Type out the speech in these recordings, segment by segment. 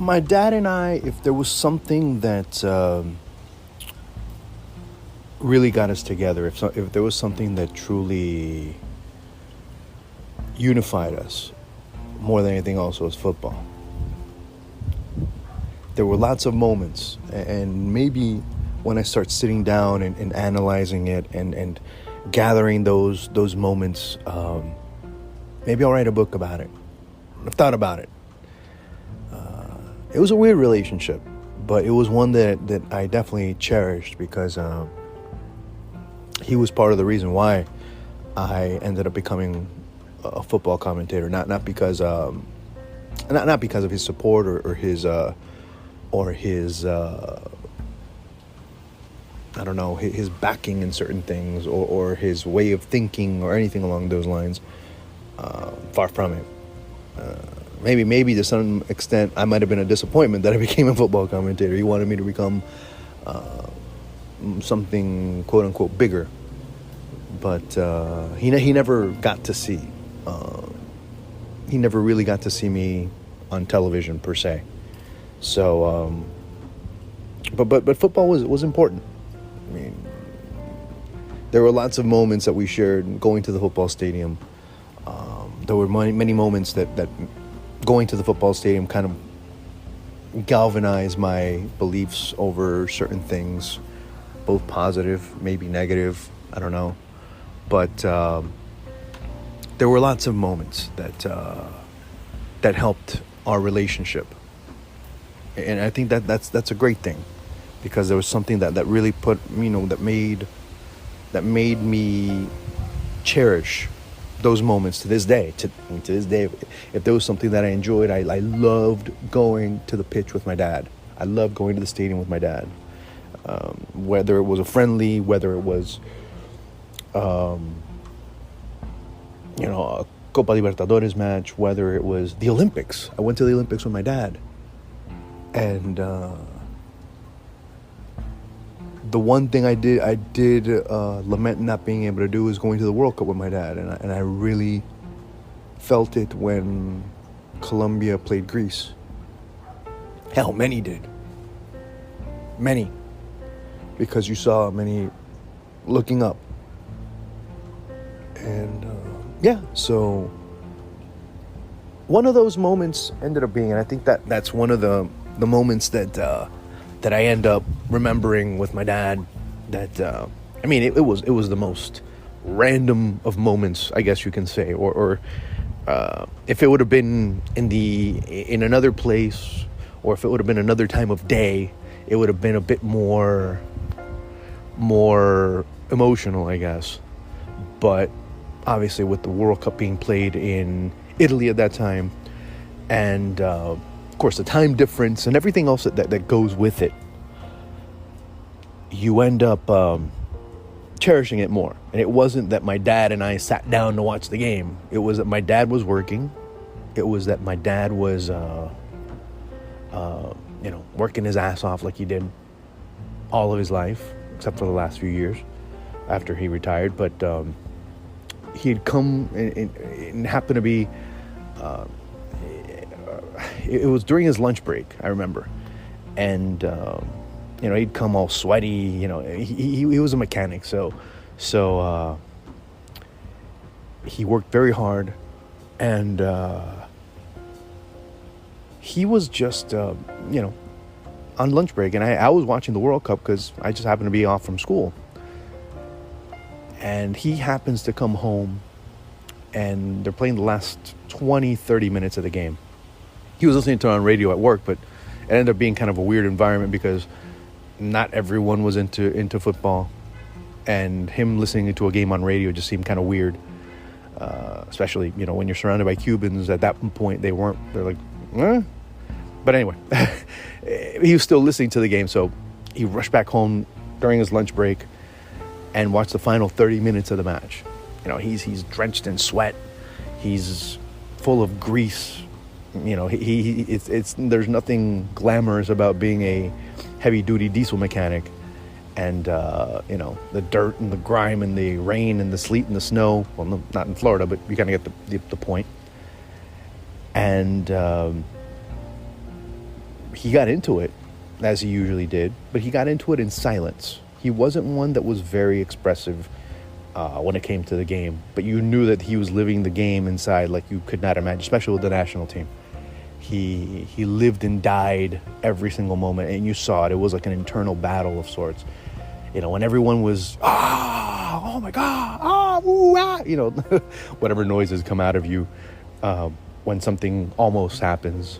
My dad and I, if there was something that really got us together, if there was something that truly unified us more than anything else, was football. There were lots of moments, and maybe when I start sitting down and analyzing it and gathering those moments, maybe I'll write a book about it. I've thought about it. It was a weird relationship, but it was one that I definitely cherished because he was part of the reason why I ended up becoming a football commentator. Not because not because of his support or his I don't know, his backing in certain things or his way of thinking or anything along those lines. Far from it. Maybe to some extent I might have been a disappointment that I became a football commentator. He wanted me to become something quote unquote bigger, but he never got to see. He never really got to see me on television per se. So, but football was important. I mean, there were lots of moments that we shared going to the football stadium. There were many moments that going to the football stadium kind of galvanized my beliefs over certain things, both positive, maybe negative, I don't know. But there were lots of moments that helped our relationship. And I think that's a great thing, because there was something that really put, that made me cherish those moments to this day. To this day, if there was something that I enjoyed, I loved going to the pitch with my dad. I loved going to the stadium with my dad. Whether it was a friendly, whether it was, a Copa Libertadores match, whether it was the Olympics. I went to the Olympics with my dad. And the one thing I did lament not being able to do is going to the World Cup with my dad, and I really felt it when Colombia played Greece. Hell, many did. Many. Because you saw many looking up. And so one of those moments ended up being, and I think that's one of the moments that I end up remembering with my dad. That it was the most random of moments, I guess you can say, or if it would have been in another place, or if it would have been another time of day, it would have been a bit more emotional, I guess. But obviously, with the World Cup being played in Italy at that time, and of course the time difference and everything else that goes with it, you end up cherishing it more. And it wasn't that my dad and I sat down to watch the game. It was that my dad was working. It was that my dad was working his ass off like he did all of his life, except for the last few years after he retired. But he'd come and happened to be it was during his lunch break, I remember. And he'd come all sweaty. He was a mechanic, so he worked very hard, and he was just on lunch break, and I was watching the World Cup because I just happened to be off from school. And he happens to come home, and they're playing the last 20-30 minutes of the game. He was listening to it on radio at work, but it ended up being kind of a weird environment because not everyone was into football, and him listening to a game on radio just seemed kind of weird, especially when you're surrounded by Cubans. At that point they're like eh? But anyway, he was still listening to the game, so he rushed back home during his lunch break and watched the final 30 minutes of the match. He's drenched in sweat, he's full of grease. There's nothing glamorous about being a heavy-duty diesel mechanic, and the dirt and the grime and the rain and the sleet and the snow. Well, no, not in Florida, but you kind of get the point. And he got into it, as he usually did, but he got into it in silence. He wasn't one that was very expressive when it came to the game, but you knew that he was living the game inside like you could not imagine, especially with the national team. He lived and died every single moment, and you saw it. It was like an internal battle of sorts. When everyone was, oh my God, ooh, whatever noises come out of you when something almost happens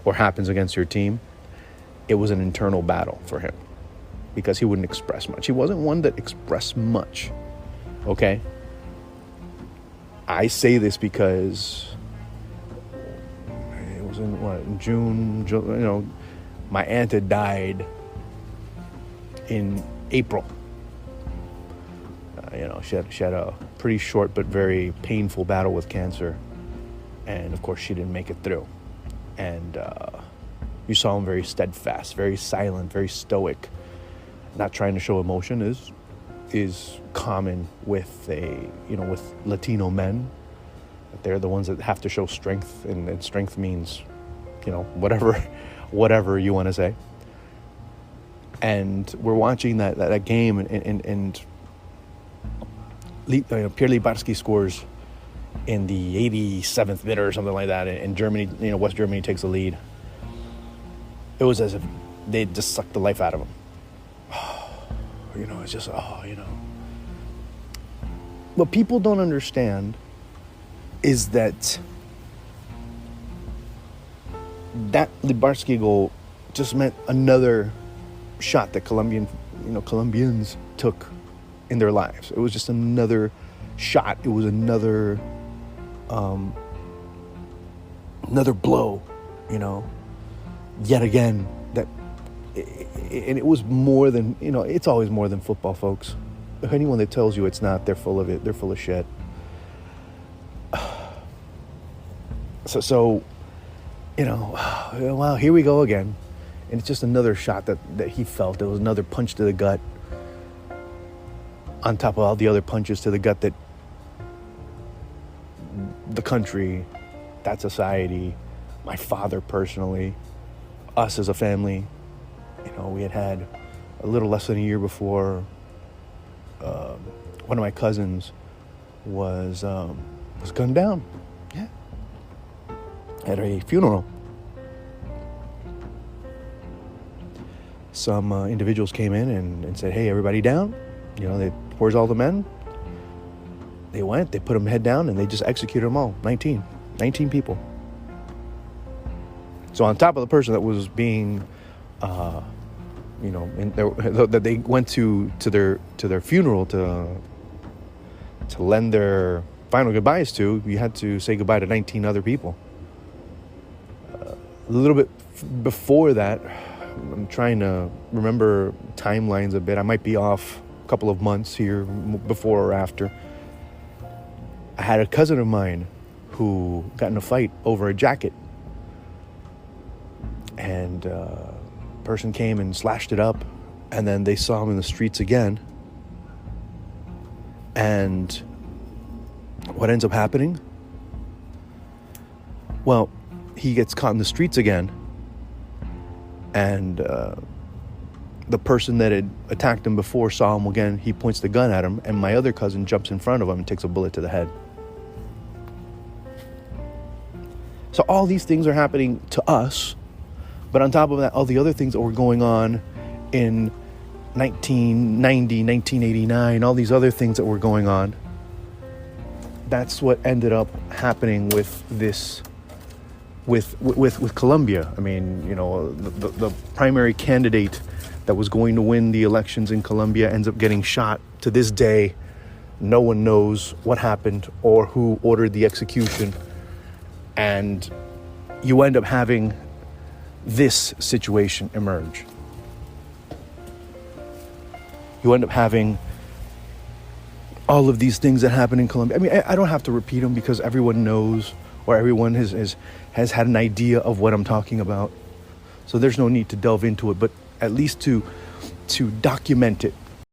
or happens against your team, it was an internal battle for him because he wouldn't express much. He wasn't one that expressed much, okay? I say this because it was in June, my aunt had died in April. She had a pretty short but very painful battle with cancer, and of course she didn't make it through. And you saw him very steadfast, very silent, very stoic, not trying to show emotion is common with with Latino men. They're the ones that have to show strength, and strength means whatever you want to say. And we're watching that game, and Pierre Libarski scores in the 87th minute or something like that, and Germany, West Germany takes the lead. It was as if they just sucked the life out of him. It's just, What people don't understand is that Libarski goal just meant another shot that Colombians took in their lives. It was just another shot. It was another blow, yet again, and it was more than, it's always more than football, folks. Anyone that tells you it's not, they're full of it. They're full of shit. So, wow, here we go again. And it's just another shot that he felt. It was another punch to the gut on top of all the other punches to the gut that the country, that society, my father personally, us as a family, we had a little less than a year before, one of my cousins was gunned down. Yeah. At a funeral. Some individuals came in and said, hey, everybody down. Where's all the men? They went, they put them head down, and they just executed them all. 19 people. So on top of the person that was being, that they went to their funeral to lend their final goodbyes to, you had to say goodbye to 19 other people. A little bit before that, I'm trying to remember timelines a bit. I might be off a couple of months here, before or after. I had a cousin of mine who got in a fight over a jacket. And a person came and slashed it up. And then they saw him in the streets again. And what ends up happening? Well, he gets caught in the streets again. And the person that had attacked him before saw him again. He points the gun at him, and my other cousin jumps in front of him and takes a bullet to the head. So all these things are happening to us, but on top of that, all the other things that were going on in 1990, 1989, all these other things that were going on, that's what ended up happening with this. With Colombia. I mean, the primary candidate that was going to win the elections in Colombia ends up getting shot. To this day, no one knows what happened or who ordered the execution. And you end up having this situation emerge. You end up having all of these things that happen in Colombia. I mean, I don't have to repeat them because everyone knows, or everyone has had an idea of what I'm talking about. So there's no need to delve into it, but at least to document it